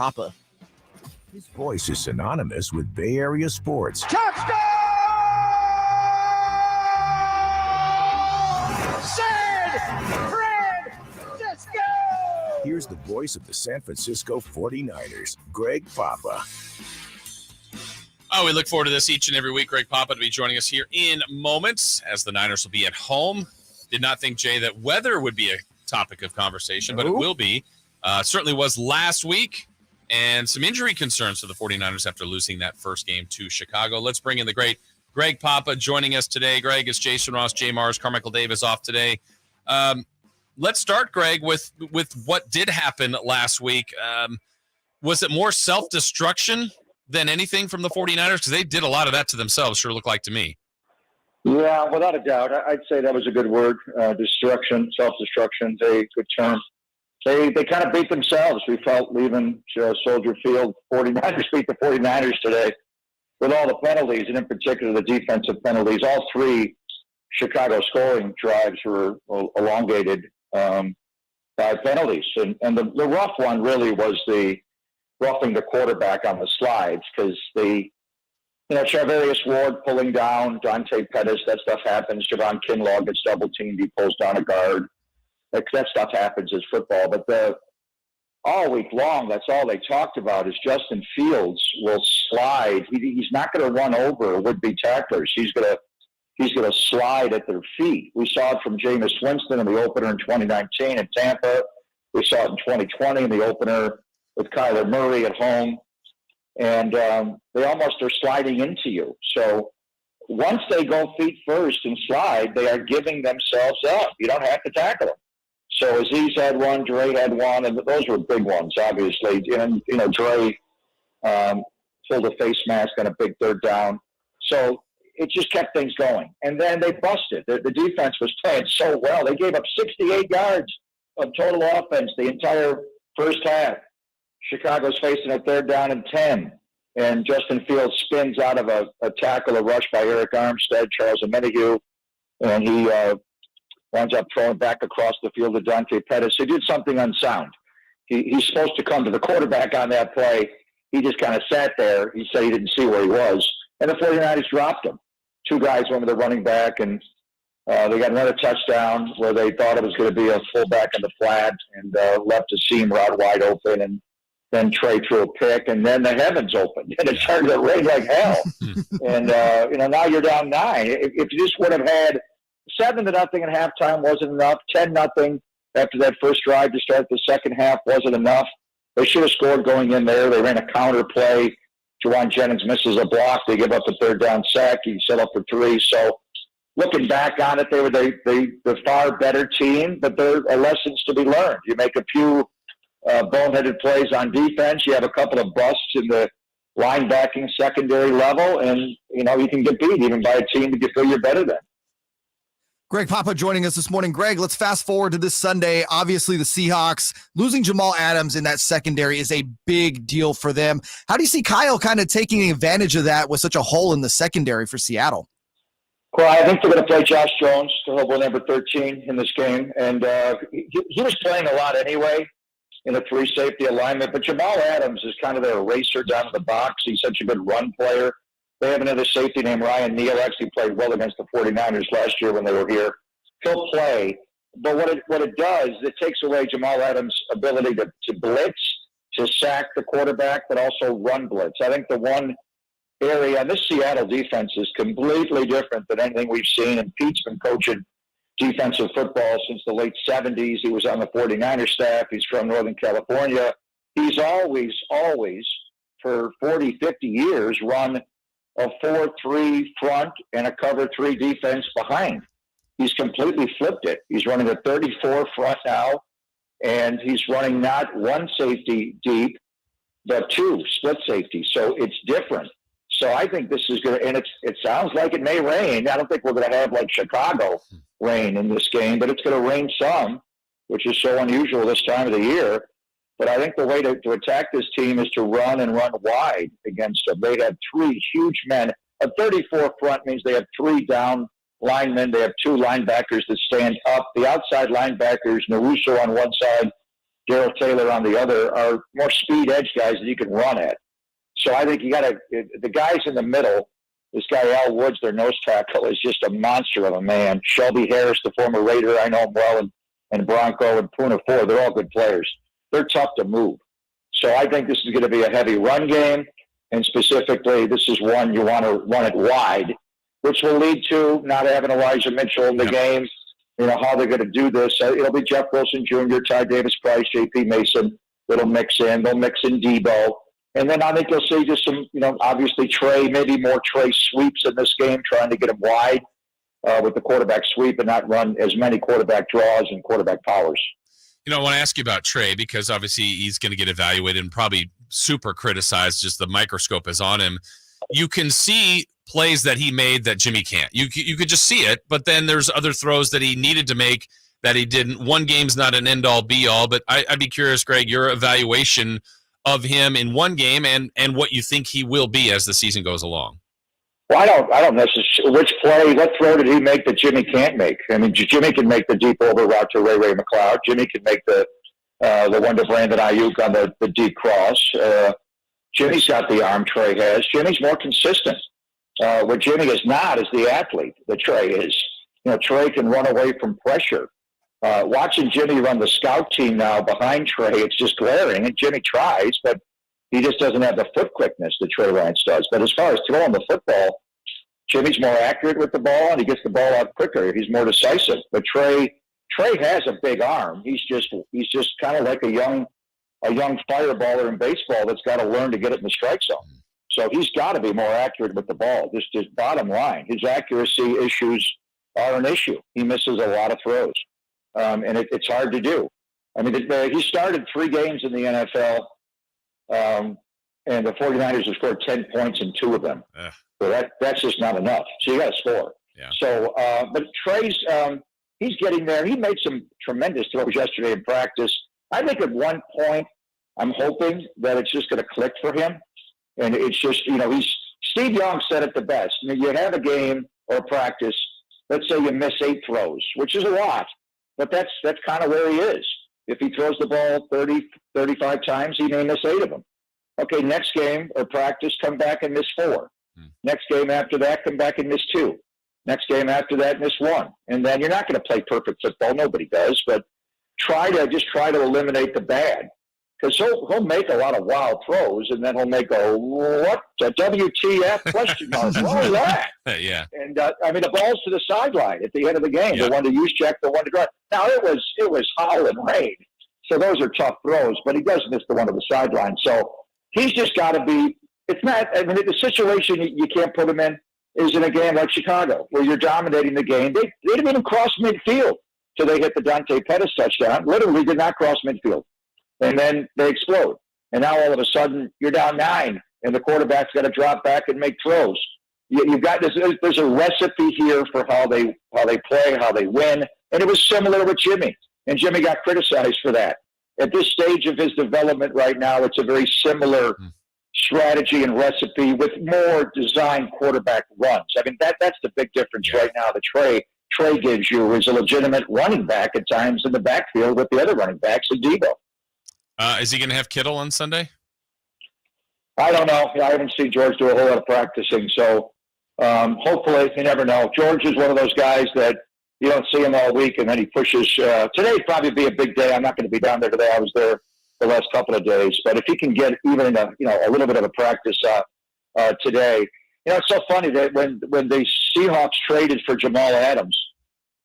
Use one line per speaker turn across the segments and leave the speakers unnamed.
Papa.
His voice is synonymous with Bay Area sports.
Touchdown! San Francisco!
Here's the voice of the San Francisco 49ers, Greg Papa.
Oh, we look forward to this each and every week. Greg Papa to be joining us here in moments as the Niners will be at home. Did not think, Jay, that weather would be a topic of conversation, but it will be. Certainly was last week. And some injury concerns for the 49ers after losing that first game to Chicago. Let's bring in the great Greg Papa joining us today. Greg, it's Jason Ross, Jay Mars, Carmichael Dave is off today. Let's start, Greg, with what did happen last week. Was it more self-destruction than anything from the 49ers? Because they did a lot of that to themselves, sure looked like to me.
Yeah, without a doubt. I'd say that was a good word. Destruction, self-destruction is a good term. They kind of beat themselves. We felt leaving Soldier Field. 49ers beat the 49ers today with all the penalties, and in particular the defensive penalties. All three Chicago scoring drives were elongated by penalties. And the rough one really was the roughing the quarterback on the slides because Charvarius Ward pulling down Dante Pettis, that stuff happens. Javon Kinlaw gets double-teamed. He pulls down a guard. That stuff happens as football, but all week long, that's all they talked about is Justin Fields will slide. He's not going to run over would-be tacklers. He's going to slide at their feet. We saw it from Jameis Winston in the opener in 2019 in Tampa. We saw it in 2020 in the opener with Kyler Murray at home, and they almost are sliding into you. So once they go feet first and slide, they are giving themselves up. You don't have to tackle them. So Aziz had one, Dre had one, and those were big ones, obviously. And, Dre pulled a face mask on a big third down. So it just kept things going. And then they busted. The defense was playing so well. They gave up 68 yards of total offense the entire first half. Chicago's facing a third down and 10. And Justin Fields spins out of a tackle, a rush by Eric Armstead, Charles Omenihu, and he winds up throwing back across the field to Dante Pettis. He did something unsound. He's supposed to come to the quarterback on that play. He just kind of sat there. He said he didn't see where he was. And the 49ers dropped him. Two guys went with the running back, and they got another touchdown where they thought it was going to be a fullback in the flat and left a seam route wide open, and then Trey threw a pick, and then the heavens opened, and it started to rain like hell. And, now you're down 9. If you just would have had 7-0 at halftime wasn't enough. 10-0 after that first drive to start the second half wasn't enough. They should have scored going in there. They ran a counter play. Jawan Jennings misses a block. They give up a third down sack. He set up for 3. So looking back on it, they were the far better team, but there are lessons to be learned. You make a few boneheaded plays on defense. You have a couple of busts in the linebacking secondary level, and, you can get beat even by a team that you feel you're better than.
Greg Papa joining us this morning. Greg, let's fast forward to this Sunday. Obviously, the Seahawks losing Jamal Adams in that secondary is a big deal for them. How do you see Kyle kind of taking advantage of that with such a hole in the secondary for Seattle?
Well, I think they're going to play Josh Jones, the hobo number 13 in this game. And he was playing a lot anyway in a 3 safety alignment. But Jamal Adams is kind of their eraser down in the box. He's such a good run player. They have another safety named Ryan Neal. Actually played well against the 49ers last year when they were here. He'll play. But what it does, it takes away Jamal Adams' ability to blitz, to sack the quarterback, but also run blitz. I think the one area, and this Seattle defense is completely different than anything we've seen. And Pete's been coaching defensive football since the late 70s. He was on the 49ers staff. He's from Northern California. He's always, for 40, 50 years, run a 4-3 front and a cover 3 defense behind. He's completely flipped it. He's running a 34 front now, and he's running not 1 safety deep, but 2 split safety. So it's different. So I think this is going to, and it sounds like it may rain. I don't think we're going to have like Chicago rain in this game, but it's going to rain some, which is so unusual this time of the year. But I think the way to attack this team is to run and run wide against them. They have 3 huge men. A 34 front means they have 3 down linemen. They have 2 linebackers that stand up. The outside linebackers, Naruso on one side, Darryl Taylor on the other, are more speed edge guys that you can run at. So I think the guys in the middle, this guy Al Woods, their nose tackle, is just a monster of a man. Shelby Harris, the former Raider, I know him well, and Bronco and Puna Ford, they're all good players. They're tough to move. So I think this is going to be a heavy run game, and specifically this is one you want to run it wide, which will lead to not having Elijah Mitchell in the game. You know, how they're going to do this. It'll be Jeff Wilson Jr., Ty Davis-Price, J.P. Mason that'll mix in. They'll mix in Debo. And then I think you'll see just some, obviously Trey, maybe more Trey sweeps in this game, trying to get him wide with the quarterback sweep and not run as many quarterback draws and quarterback powers.
I want to ask you about Trey because obviously he's going to get evaluated and probably super criticized. Just the microscope is on him. You can see plays that he made that Jimmy can't. You could just see it, but then there's other throws that he needed to make that he didn't. One game's not an end-all, be-all, but I'd be curious, Greg, your evaluation of him in one game and what you think he will be as the season goes along.
Well, I don't necessarily. Which play, what throw did he make that Jimmy can't make? I mean, Jimmy can make the deep over route to Ray McLeod. Jimmy can make the one to Brandon Ayuk on the deep cross. Jimmy's got the arm Trey has. Jimmy's more consistent. What Jimmy is not is the athlete that Trey is. Trey can run away from pressure. Watching Jimmy run the scout team now behind Trey, it's just glaring. And Jimmy tries, but he just doesn't have the foot quickness that Trey Lance does. But as far as throwing the football, Jimmy's more accurate with the ball, and he gets the ball out quicker. He's more decisive. But Trey has a big arm. He's just kind of like a young fireballer in baseball that's got to learn to get it in the strike zone. So he's got to be more accurate with the ball. Just bottom line, his accuracy issues are an issue. He misses a lot of throws, and it's hard to do. I mean, he started 3 games in the NFL, and the 49ers have scored 10 points in 2 of them. So that's just not enough. So you got to score.
Yeah.
So, but Trey's he's getting there. He made some tremendous throws yesterday in practice. I think at one point, I'm hoping that it's just going to click for him. And it's just, Steve Young said it the best. You have a game or practice, let's say you miss 8 throws, which is a lot, but that's kind of where he is. If he throws the ball 30, 35 times, he may miss 8 of them. Okay, next game or practice, come back and miss 4. Next game after that, come back and miss 2. Next game after that, miss 1. And then you're not going to play perfect football. Nobody does, but try to eliminate the bad. Because he'll make a lot of wild throws, and then he'll make what? A WTF question mark. What was that?
Yeah.
And, the ball's to the sideline at the end of the game.
Yeah.
The one to use check, the one to drive. Now, it was howling rain. So those are tough throws, but he does miss the one to the sideline. So he's just got to be – it's not – the situation you can't put him in is in a game like Chicago where you're dominating the game. They didn't even cross midfield till they hit the Dante Pettis touchdown. Literally did not cross midfield. And then they explode. And now all of a sudden you're down 9, and the quarterback's got to drop back and make throws. You've got this. There's a recipe here for how they play, how they win. And it was similar with Jimmy. And Jimmy got criticized for that. At this stage of his development right now, it's a very similar strategy and recipe with more designed quarterback runs. I mean, that's the big difference right now that Trey gives you is a legitimate running back at times in the backfield with the other running backs and Debo.
Is he going to have Kittle on Sunday?
I don't know. I haven't seen George do a whole lot of practicing, so hopefully, you never know. George is one of those guys that you don't see him all week, and then he pushes. Today would probably be a big day. I'm not going to be down there today. I was there the last couple of days, but if he can get even in a little bit of a practice today, it's so funny that when the Seahawks traded for Jamal Adams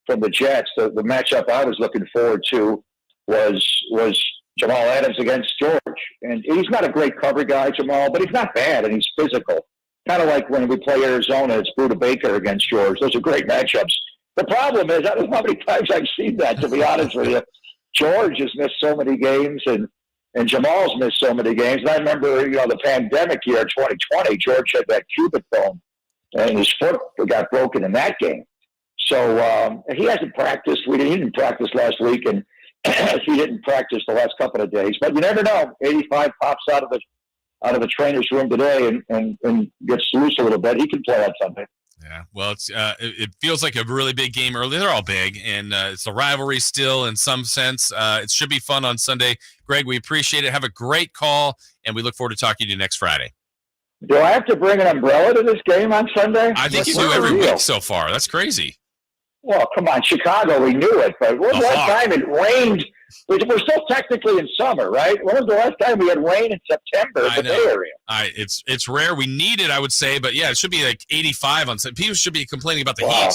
from the Jets, the matchup I was looking forward to was Jamal Adams against George. And he's not a great cover guy, Jamal, but he's not bad, and he's physical. Kind of like when we play Arizona, it's Buda Baker against George. Those are great matchups. The problem is, I don't know how many times I've seen that, to be honest with you. George has missed so many games, and Jamal's missed so many games. And I remember, the pandemic year, 2020, George had that cubic bone, and his foot got broken in that game. So he hasn't practiced. He didn't practice last week, and he didn't practice the last couple of days. But you never know. 85 pops out of the trainer's room today and gets loose a little bit. He can play on Sunday.
Yeah, well, it feels like a really big game early. They're all big, and it's a rivalry still in some sense. It should be fun on Sunday. Greg, we appreciate it. Have a great call, and we look forward to talking to you next Friday.
Do I have to bring an umbrella to this game on Sunday?
I think you do every week so far. That's crazy.
Well, come on, Chicago, we knew it, but when was the last time it rained? We're still technically in summer, right? When was the last time we had rain in September in the Bay Area?
It's rare. We need it, I would say, but yeah, it should be like 85 on Sunday. People should be complaining about the heat.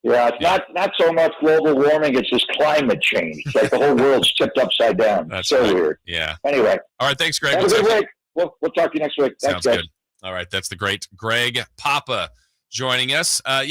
Yeah, it's not so much global warming, it's just climate change. It's like the whole world's tipped upside down.
That's
so
right.
Weird.
Yeah.
Anyway.
All right, thanks, Greg.
Have a good week. We'll talk to you next week.
Sounds
Thanks,
good. All right, that's the great Greg Papa joining us. Yeah.